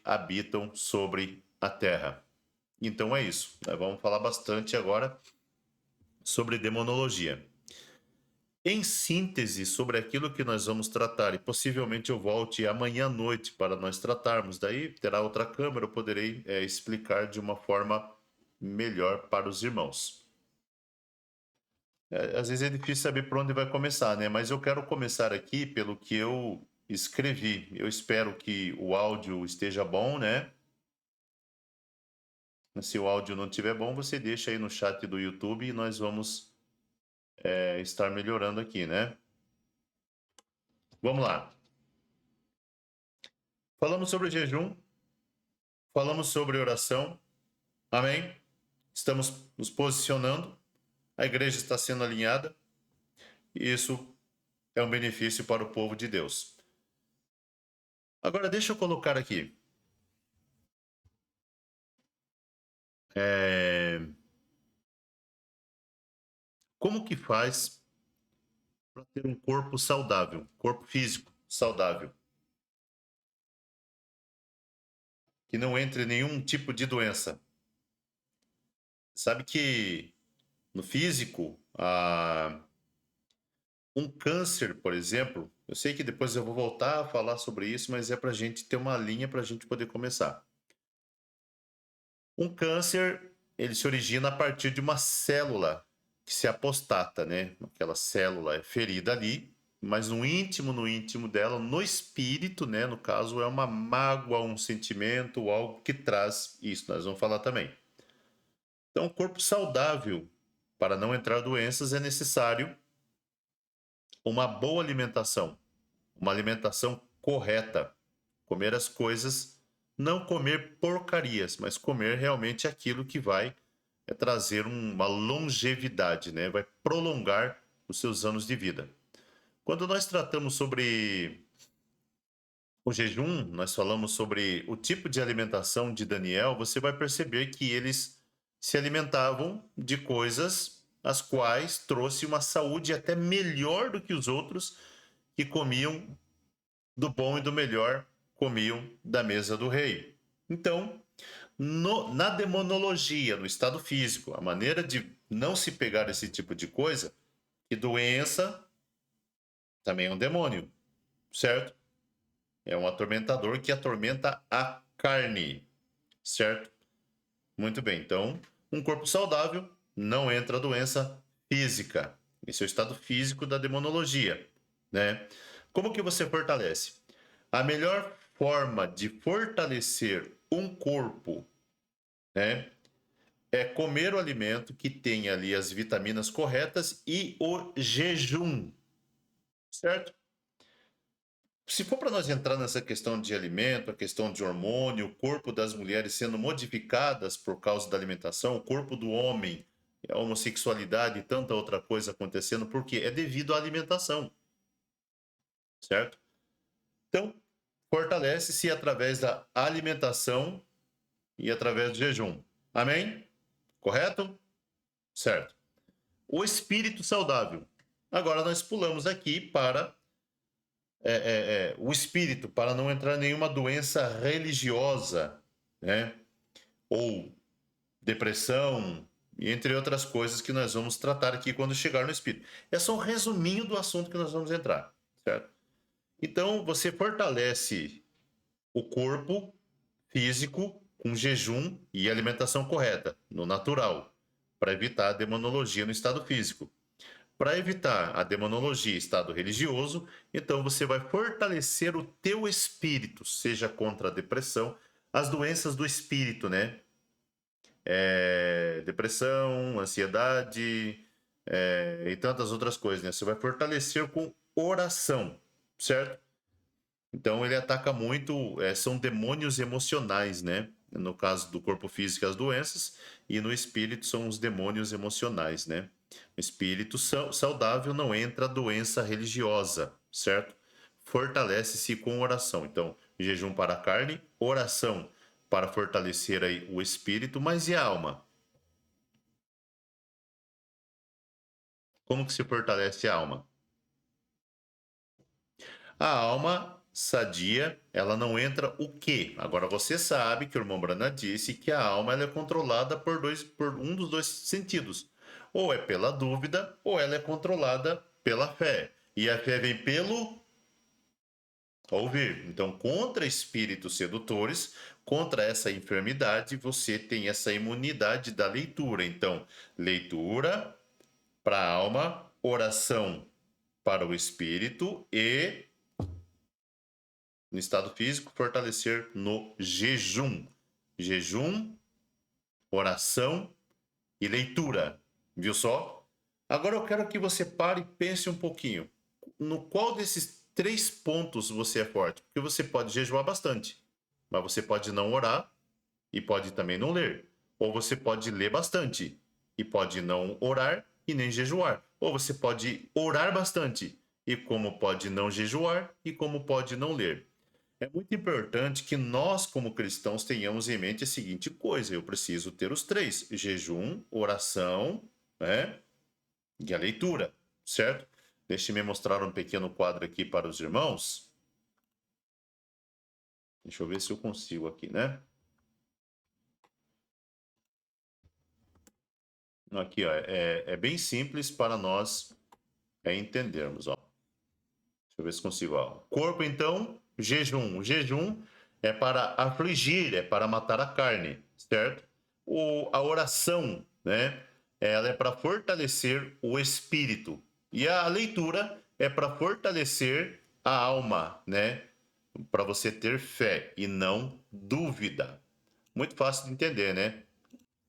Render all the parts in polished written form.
habitam sobre a terra. Então é isso. Nós vamos falar bastante agora sobre demonologia. Em síntese, sobre aquilo que nós vamos tratar, e possivelmente eu volte amanhã à noite para nós tratarmos, daí terá outra câmera, eu poderei explicar de uma forma melhor para os irmãos. Às vezes é difícil saber por onde vai começar, né? Mas eu quero começar aqui pelo que eu escrevi. Eu espero que o áudio esteja bom, né? Se o áudio não estiver bom, você deixa aí no chat do YouTube e nós vamos estar melhorando aqui, né? Vamos lá. Falamos sobre jejum, falamos sobre oração, amém? Estamos nos posicionando, a igreja está sendo alinhada, e isso é um benefício para o povo de Deus. Agora, deixa eu colocar aqui. Como que faz para ter um corpo saudável, corpo físico saudável? Que não entre nenhum tipo de doença. Sabe que no físico, um câncer, por exemplo, eu sei que depois eu vou voltar a falar sobre isso, mas é para a gente ter uma linha para a gente poder começar. Um câncer, ele se origina a partir de uma célula que se apostata, né? Aquela célula é ferida ali, mas no íntimo dela, no espírito, né? No caso, é uma mágoa, um sentimento, algo que traz isso. Nós vamos falar também. Então, o corpo saudável, para não entrar doenças, é necessário uma boa alimentação, uma alimentação correta. Comer as coisas, não comer porcarias, mas comer realmente aquilo que vai trazer uma longevidade, né? Vai prolongar os seus anos de vida. Quando nós tratamos sobre o jejum, nós falamos sobre o tipo de alimentação de Daniel, você vai perceber que eles se alimentavam de coisas as quais trouxe uma saúde até melhor do que os outros que comiam do bom e do melhor, comiam da mesa do rei. Então, na demonologia, no estado físico, a maneira de não se pegar esse tipo de coisa, que doença também é um demônio, certo? É um atormentador que atormenta a carne, certo? Muito bem, então, um corpo saudável não entra doença física. Esse é o estado físico da demonologia, né? Como que você fortalece? A melhor forma de fortalecer um corpo, né, é comer o alimento que tem ali as vitaminas corretas e o jejum, certo? Se for para nós entrar nessa questão de alimento, a questão de hormônio, o corpo das mulheres sendo modificadas por causa da alimentação, o corpo do homem, a homossexualidade e tanta outra coisa acontecendo, porque é devido à alimentação, certo? Então, fortalece-se através da alimentação e através do jejum. Amém? Correto? Certo. O espírito saudável. Agora nós pulamos aqui para o espírito, para não entrar nenhuma doença religiosa, né? Ou depressão, e entre outras coisas que nós vamos tratar aqui quando chegar no espírito. É só um resuminho do assunto que nós vamos entrar, certo? Então, você fortalece o corpo físico com jejum e alimentação correta, no natural, para evitar a demonologia no estado físico. Para evitar a demonologia em estado religioso, então você vai fortalecer o teu espírito, seja contra a depressão, as doenças do espírito, né? Depressão, ansiedade e tantas outras coisas, né? Você vai fortalecer com oração, certo? Então ele ataca muito, são demônios emocionais, né? No caso do corpo físico, as doenças, e no espírito são os demônios emocionais, né? No espírito saudável não entra doença religiosa, certo? Fortalece-se com oração. Então, jejum para a carne, oração para fortalecer aí o espírito, mas e a alma? Como que se fortalece a alma? A alma sadia, ela não entra o quê? Agora você sabe que o irmão Brana disse que a alma ela é controlada por um dos dois sentidos. Ou é pela dúvida, ou ela é controlada pela fé. E a fé vem pelo ouvir. Então, contra espíritos sedutores, contra essa enfermidade, você tem essa imunidade da leitura. Então, leitura para a alma, oração para o espírito e, no estado físico, fortalecer no jejum. Jejum, oração e leitura. Viu só? Agora eu quero que você pare e pense um pouquinho. No qual desses 3 pontos você é forte? Porque você pode jejuar bastante, mas você pode não orar e pode também não ler. Ou você pode ler bastante e pode não orar e nem jejuar. Ou você pode orar bastante e como pode não jejuar e como pode não ler. É muito importante que nós, como cristãos, tenhamos em mente a seguinte coisa: eu preciso ter os 3: jejum, oração, né? E a leitura, certo? Deixe-me mostrar um pequeno quadro aqui para os irmãos. Deixa eu ver se eu consigo aqui, né? Aqui, ó, é bem simples para nós entendermos, ó. Deixa eu ver se consigo, ó. Corpo, então, jejum. O jejum é para afligir, é para matar a carne, certo? A oração, né? Ela é para fortalecer o espírito. E a leitura é para fortalecer a alma, né? Para você ter fé e não dúvida. Muito fácil de entender, né?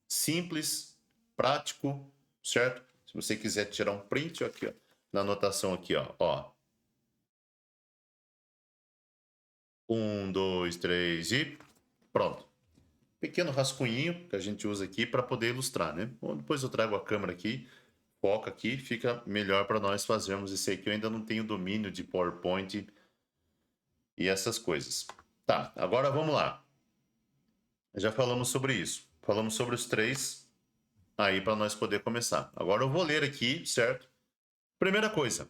Simples, prático, certo? Se você quiser tirar um print aqui, ó, na anotação aqui, ó. 1, 2, 3 e pronto. Pequeno rascunhinho que a gente usa aqui para poder ilustrar, né? Bom, depois eu trago a câmera aqui, foca aqui, fica melhor para nós fazermos isso aí, que eu ainda não tenho domínio de PowerPoint e essas coisas. Tá, agora vamos lá. Já falamos sobre isso. Falamos sobre os 3 aí para nós poder começar. Agora eu vou ler aqui, certo? Primeira coisa,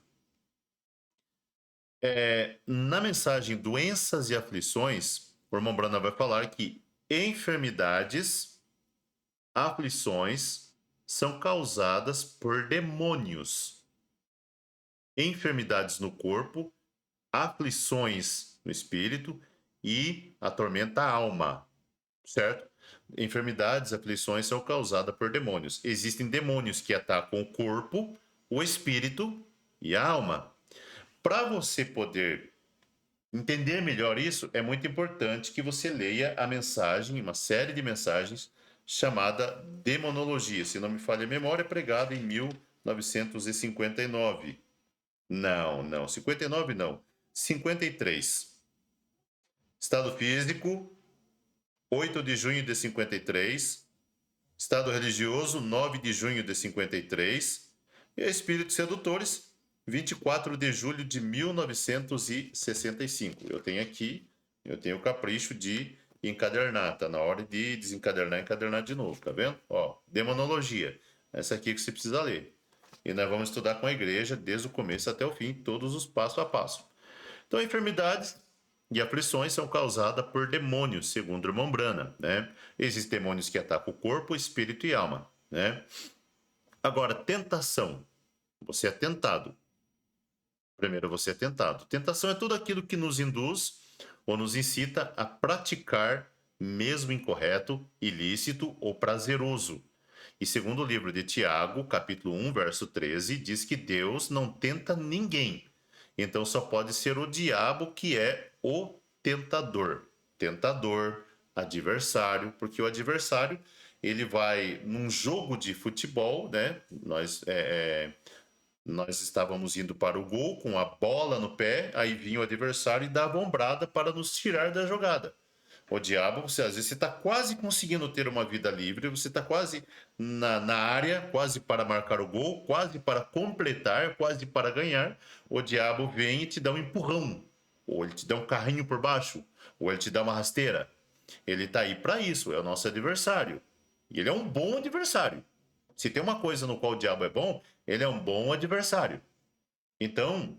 na mensagem Doenças e Aflições, o irmão Brana vai falar que enfermidades, aflições são causadas por demônios. Enfermidades no corpo, aflições no espírito e atormenta a alma, certo? Enfermidades, aflições são causadas por demônios. Existem demônios que atacam o corpo, o espírito e a alma. Para você poder entender melhor isso, é muito importante que você leia a mensagem, uma série de mensagens chamada Demonologia. Se não me falha a memória, pregada em 1959. Não, 59 não. 53. Estado físico, 8 de junho de 53. Estado religioso, 9 de junho de 53. E Espíritos Sedutores, 24 de julho de 1965. Eu tenho o capricho de encadernar, tá na hora de desencadernar e encadernar de novo, tá vendo? Ó, Demonologia, essa aqui que você precisa ler. E nós vamos estudar com a igreja desde o começo até o fim, todos os passo a passo. Então, enfermidades e aflições são causadas por demônios, segundo o irmão Brana, né? Existem demônios que atacam o corpo, espírito e alma, né? Agora, tentação. Você é tentado. Primeiro, você é tentado. Tentação é tudo aquilo que nos induz ou nos incita a praticar, mesmo incorreto, ilícito ou prazeroso. E segundo o livro de Tiago, capítulo 1, verso 13, diz que Deus não tenta ninguém. Então só pode ser o diabo que é o tentador. Tentador, adversário, porque o adversário, ele vai num jogo de futebol, né? Nós estávamos indo para o gol com a bola no pé, aí vinha o adversário e dava ombrada para nos tirar da jogada. O diabo, às vezes você está quase conseguindo ter uma vida livre, você está quase na área, quase para marcar o gol, quase para completar, quase para ganhar. O diabo vem e te dá um empurrão, ou ele te dá um carrinho por baixo, ou ele te dá uma rasteira. Ele está aí para isso, é o nosso adversário. E ele é um bom adversário. Se tem uma coisa no qual o diabo é bom, ele é um bom adversário. Então,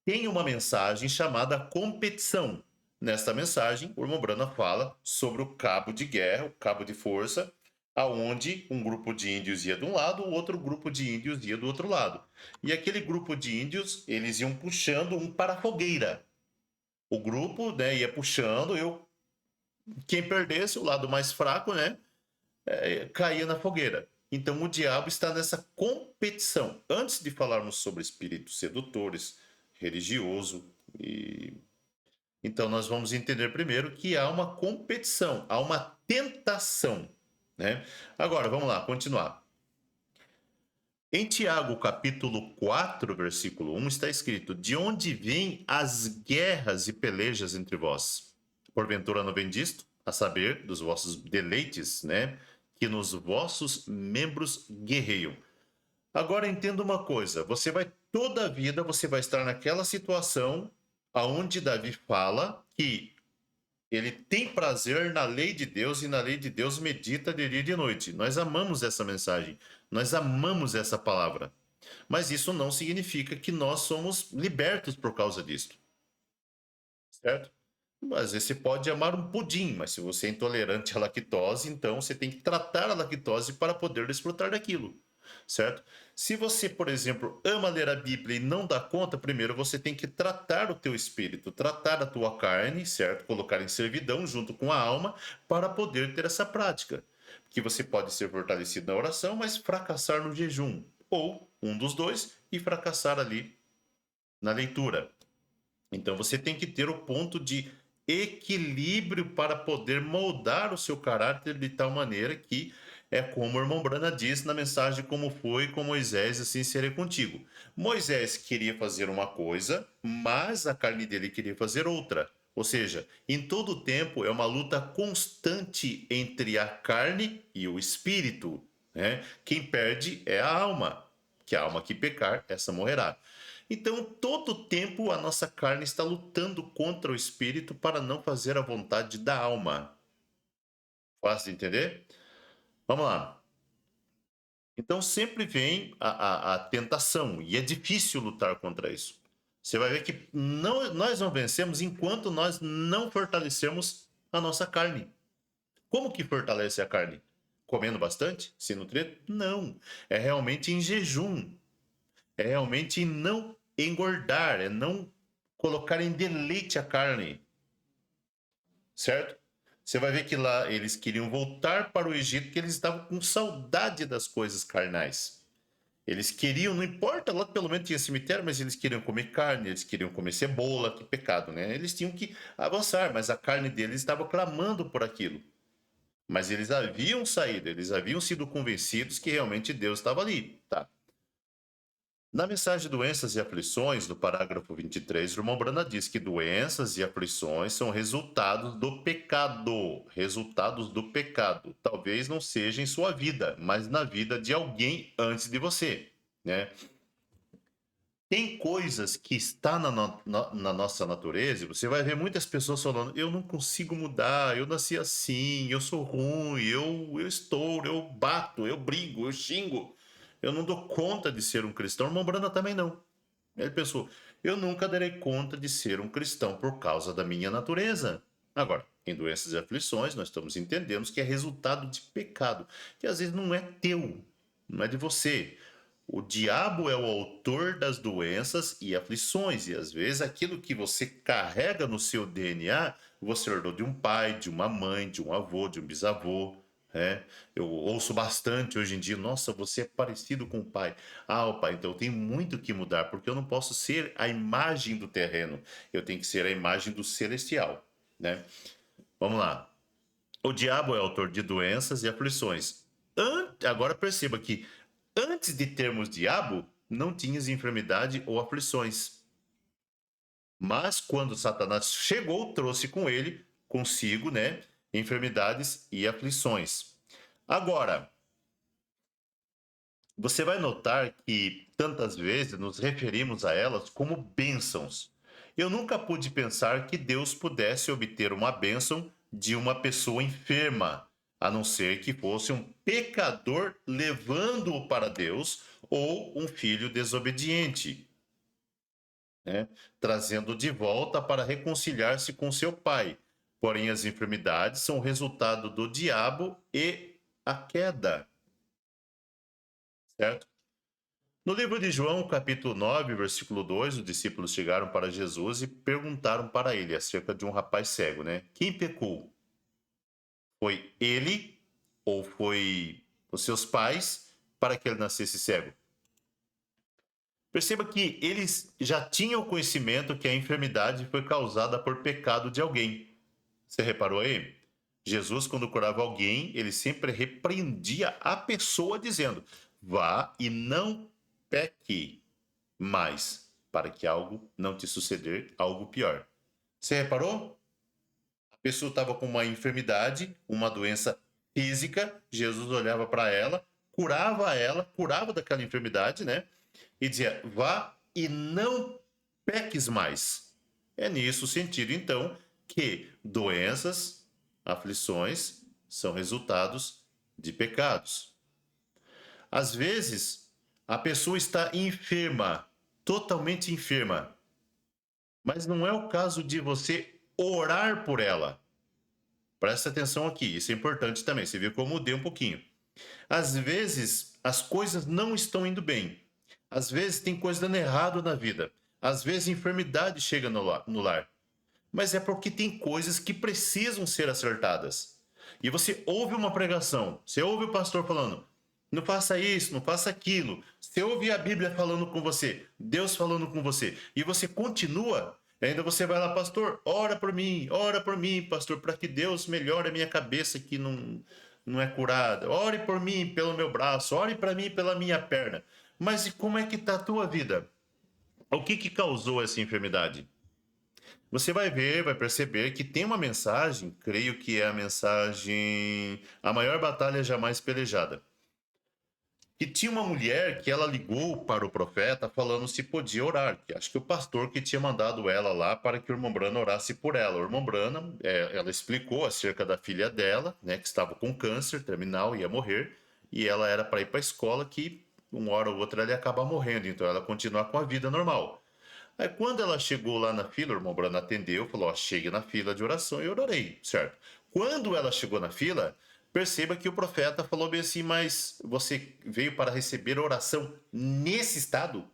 tem uma mensagem chamada competição. Nesta mensagem, o irmão Brana fala sobre o cabo de guerra, o cabo de força, aonde um grupo de índios ia de um lado, o outro grupo de índios ia do outro lado. E aquele grupo de índios, eles iam puxando um para a fogueira. O grupo, né, ia puxando, quem perdesse, o lado mais fraco, né, caía na fogueira. Então o diabo está nessa competição. Antes de falarmos sobre espíritos sedutores, religioso e então nós vamos entender primeiro que há uma competição, há uma tentação, né? Agora vamos lá, continuar. Em Tiago, capítulo 4, versículo 1, está escrito: De onde vêm as guerras e pelejas entre vós? Porventura não vem disto? A saber, dos vossos deleites, né? Que nos vossos membros guerreiam. Agora entenda uma coisa: toda a vida você vai estar naquela situação aonde Davi fala que ele tem prazer na lei de Deus e na lei de Deus medita de dia e de noite. Nós amamos essa mensagem, nós amamos essa palavra. Mas isso não significa que nós somos libertos por causa disso, certo? Às vezes você pode amar um pudim, mas se você é intolerante à lactose, então você tem que tratar a lactose para poder desfrutar daquilo, certo? Se você, por exemplo, ama ler a Bíblia e não dá conta, primeiro você tem que tratar o teu espírito, tratar a tua carne, certo? Colocar em servidão junto com a alma para poder ter essa prática. Que você pode ser fortalecido na oração, mas fracassar no jejum, ou um dos dois e fracassar ali na leitura. Então você tem que ter o ponto de equilíbrio para poder moldar o seu caráter de tal maneira que é como o irmão Brana diz na mensagem como foi com Moisés, assim serei contigo. Moisés queria fazer uma coisa, mas a carne dele queria fazer outra. Ou seja, em todo o tempo é uma luta constante entre a carne e o espírito, né? Quem perde é a alma, que a alma que pecar, essa morrerá. Então, todo o tempo a nossa carne está lutando contra o espírito para não fazer a vontade da alma. Fácil de entender? Vamos lá. Então, sempre vem a tentação, e é difícil lutar contra isso. Você vai ver que nós não vencemos enquanto nós não fortalecemos a nossa carne. Como que fortalece a carne? Comendo bastante? Se nutrir? Não. É realmente em jejum. É realmente não engordar, é não colocar em deleite a carne, certo? Você vai ver que lá eles queriam voltar para o Egito, porque eles estavam com saudade das coisas carnais. Eles queriam, não importa, lá pelo menos tinha cemitério, mas eles queriam comer carne, eles queriam comer cebola, que pecado, né? Eles tinham que avançar, mas a carne deles estava clamando por aquilo. Mas eles haviam saído, eles haviam sido convencidos que realmente Deus estava ali, tá? Na mensagem Doenças e Aflições, no parágrafo 23, o irmão Brana diz que doenças e aflições são resultados do pecado. Resultados do pecado. Talvez não seja em sua vida, mas na vida de alguém antes de você, né? Tem coisas que está na nossa natureza, e você vai ver muitas pessoas falando: eu não consigo mudar, eu nasci assim, eu sou ruim, eu estouro, eu bato, eu brigo, eu xingo, eu não dou conta de ser um cristão. O irmão Branda também não. Ele pensou: eu nunca darei conta de ser um cristão por causa da minha natureza. Agora, em doenças e aflições, nós estamos entendendo que é resultado de pecado, que às vezes não é teu, não é de você. O diabo é o autor das doenças e aflições, e às vezes aquilo que você carrega no seu DNA, você herdou de um pai, de uma mãe, de um avô, de um bisavô. Né? Eu ouço bastante hoje em dia: nossa, você é parecido com o pai. Ah, o pai, então eu tenho muito que mudar, porque eu não posso ser a imagem do terreno, eu tenho que ser a imagem do celestial. Né? Vamos lá. O diabo é autor de doenças e aflições. Agora perceba que antes de termos diabo, não tinhas enfermidade ou aflições. Mas quando Satanás chegou, trouxe com ele, consigo, né, enfermidades e aflições. Agora, você vai notar que tantas vezes nos referimos a elas como bênçãos. Eu nunca pude pensar que Deus pudesse obter uma bênção de uma pessoa enferma, a não ser que fosse um pecador levando-o para Deus ou um filho desobediente. né? Trazendo de volta para reconciliar-se com seu pai. Porém, as enfermidades são o resultado do diabo e a queda, certo? No livro de João, capítulo 9, versículo 2, os discípulos chegaram para Jesus e perguntaram para ele acerca de um rapaz cego, né? Quem pecou? Foi ele ou foi os seus pais para que ele nascesse cego? Perceba que eles já tinham conhecimento que a enfermidade foi causada por pecado de alguém. Você reparou aí? Jesus, quando curava alguém, ele sempre repreendia a pessoa, dizendo: vá e não peque mais, para que algo não te suceder, algo pior. Você reparou? A pessoa estava com uma enfermidade, uma doença física, Jesus olhava para ela, curava daquela enfermidade, né? E dizia: vá e não peques mais. É nisso o sentido, então, que doenças, aflições são resultados de pecados. Às vezes, a pessoa está enferma, totalmente enferma, mas não é o caso de você orar por ela. Presta atenção aqui, isso é importante também. Você viu que eu mudei um pouquinho. Às vezes, as coisas não estão indo bem. Às vezes, tem coisa dando errado na vida. Às vezes, enfermidade chega no lar. Mas é porque tem coisas que precisam ser acertadas. E você ouve uma pregação, você ouve o pastor falando: não faça isso, não faça aquilo. Você ouve a Bíblia falando com você, Deus falando com você, e você continua. Ainda você vai lá, pastor, ora por mim, pastor, para que Deus melhore a minha cabeça que não é curada. Ore por mim pelo meu braço, ore para mim pela minha perna. Mas e como é que está a tua vida? O que causou essa enfermidade? Você vai ver, vai perceber que tem uma mensagem, creio que é a mensagem A Maior Batalha Jamais Pelejada. E tinha uma mulher que ela ligou para o profeta falando se podia orar, que acho que o pastor que tinha mandado ela lá para que o irmão Brana orasse por ela. O irmão Brana, ela explicou acerca da filha dela, né, que estava com câncer terminal, ia morrer, e ela era para ir para a escola que uma hora ou outra ela ia acabar morrendo, então ela continuar com a vida normal. Aí quando ela chegou lá na fila, o irmão Brana atendeu, falou: ó, chegue na fila de oração e eu orarei, certo? Quando ela chegou na fila, perceba que o profeta falou bem assim: mas você veio para receber oração nesse estado?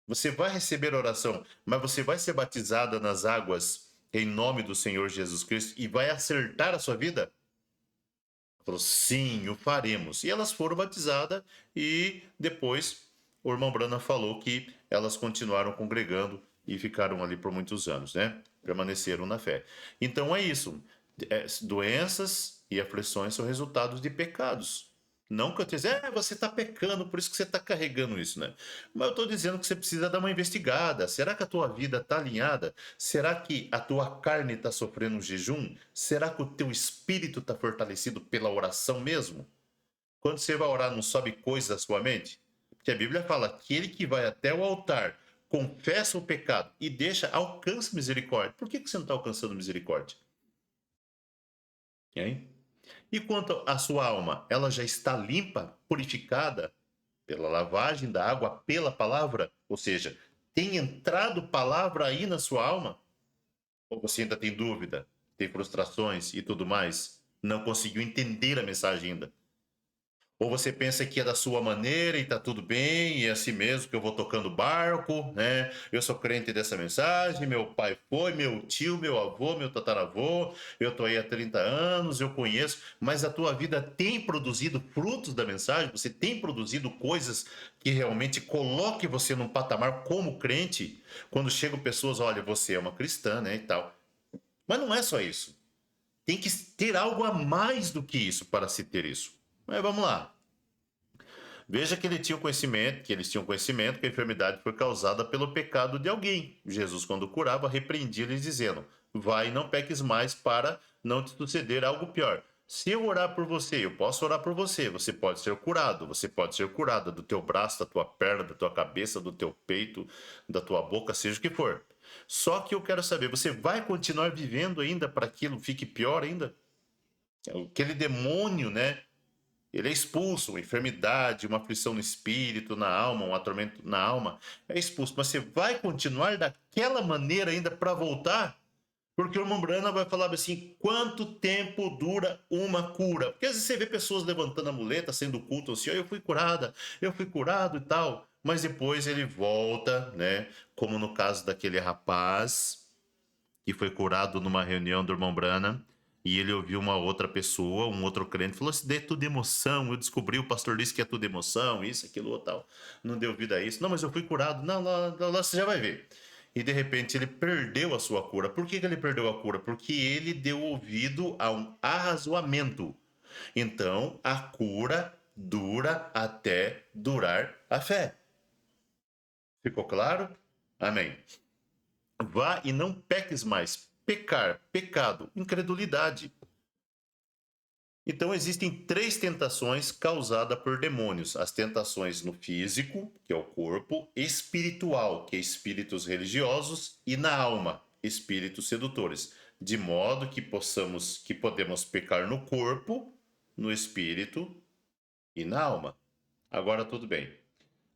Você vai receber oração, mas você vai ser batizada nas águas em nome do Senhor Jesus Cristo e vai acertar a sua vida? Falou: sim, o faremos. E elas foram batizadas e depois o irmão Brana falou que elas continuaram congregando e ficaram ali por muitos anos, né? Permaneceram na fé. Então é isso. Doenças e aflições são resultados de pecados. Não que eu te dizer, você está pecando, por isso que você está carregando isso, né? Mas eu estou dizendo que você precisa dar uma investigada. Será que a tua vida está alinhada? Será que a tua carne está sofrendo um jejum? Será que o teu espírito está fortalecido pela oração mesmo? Quando você vai orar, não sobe coisas da sua mente? Porque a Bíblia fala: aquele que vai até o altar, confessa o pecado e deixa, alcança misericórdia. Por que você não está alcançando misericórdia? Hein? E quanto à sua alma, ela já está limpa, purificada pela lavagem da água, pela palavra? Ou seja, tem entrado palavra aí na sua alma? Ou você ainda tem dúvida, tem frustrações e tudo mais? Não conseguiu entender a mensagem ainda? Ou você pensa que é da sua maneira e tá tudo bem, e é assim mesmo que eu vou tocando barco, né? Eu sou crente dessa mensagem, meu pai foi, meu tio, meu avô, meu tataravô, eu tô aí há 30 anos, eu conheço, mas a tua vida tem produzido frutos da mensagem? Você tem produzido coisas que realmente coloquem você num patamar como crente? Quando chegam pessoas, olha, você é uma cristã, né, e tal. Mas não é só isso. Tem que ter algo a mais do que isso para se ter isso. Mas vamos lá. Veja que eles tinham conhecimento que a enfermidade foi causada pelo pecado de alguém. Jesus, quando curava, repreendia-lhes dizendo: vai e não peques mais para não te suceder algo pior. Se eu orar por você, eu posso orar por você, você pode ser curado, você pode ser curada do teu braço, da tua perna, da tua cabeça, do teu peito, da tua boca, seja o que for. Só que eu quero saber, você vai continuar vivendo ainda para que aquilo fique pior ainda? Aquele demônio, né? ele é expulso, uma enfermidade, uma aflição no espírito, na alma, um atormento na alma, é expulso. Mas você vai continuar daquela maneira ainda para voltar? Porque o irmão Brana vai falar assim, quanto tempo dura uma cura? Porque às vezes você vê pessoas levantando a muleta, sendo culto, assim, eu fui curada, eu fui curado e tal. Mas depois ele volta, né? Como no caso daquele rapaz que foi curado numa reunião do irmão Brana, e ele ouviu uma outra pessoa, um outro crente, falou assim, é tudo emoção, eu descobri, o pastor disse que é tudo emoção, isso, aquilo, ou tal. Não deu vida a isso. Não, mas eu fui curado. Não, lá você já vai ver. E de repente ele perdeu a sua cura. Por que ele perdeu a cura? Porque ele deu ouvido a um arrazoamento. Então, a cura dura até durar a fé. Ficou claro? Amém. Vá e não peques mais. Pecar, pecado, incredulidade. Então, existem 3 tentações causadas por demônios: as tentações no físico, que é o corpo, espiritual, que é espíritos religiosos, e na alma, espíritos sedutores. De modo que podemos pecar no corpo, no espírito e na alma. Agora tudo bem.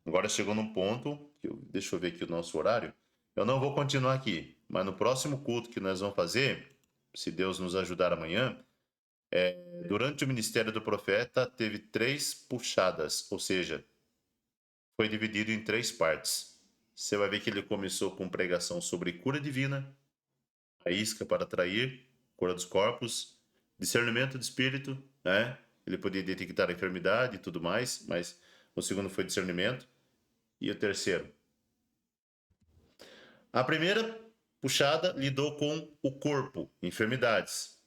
Agora chegou num ponto, deixa eu ver aqui o nosso horário. Eu não vou continuar aqui, mas no próximo culto que nós vamos fazer, se Deus nos ajudar amanhã, durante o ministério do profeta, teve 3 puxadas, ou seja, foi dividido em 3 partes. Você vai ver que ele começou com pregação sobre cura divina, a isca para atrair, cura dos corpos, discernimento de espírito, né? Ele podia detectar a enfermidade e tudo mais, mas o segundo foi discernimento. E o terceiro? A primeira puxada lidou com o corpo, enfermidades.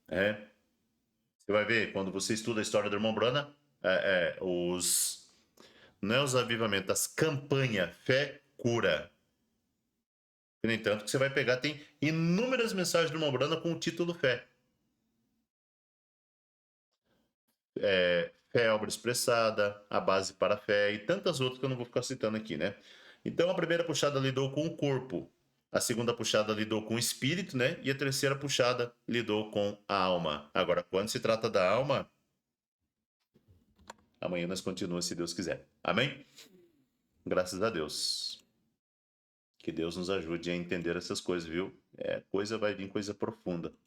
Você vai ver, quando você estuda a história do irmão Brana, não é os avivamentos, as campanhas, fé, cura. No entanto, que você vai pegar, tem inúmeras mensagens do irmão Brana com o título fé. Fé, obra expressada, a base para a fé e tantas outras que eu não vou ficar citando aqui, né? Então, a primeira puxada lidou com o corpo, a segunda puxada lidou com o espírito, né? E a terceira puxada lidou com a alma. Agora, quando se trata da alma, amanhã nós continuamos, se Deus quiser. Amém? Graças a Deus. Que Deus nos ajude a entender essas coisas, viu? Coisa vai vir, coisa profunda.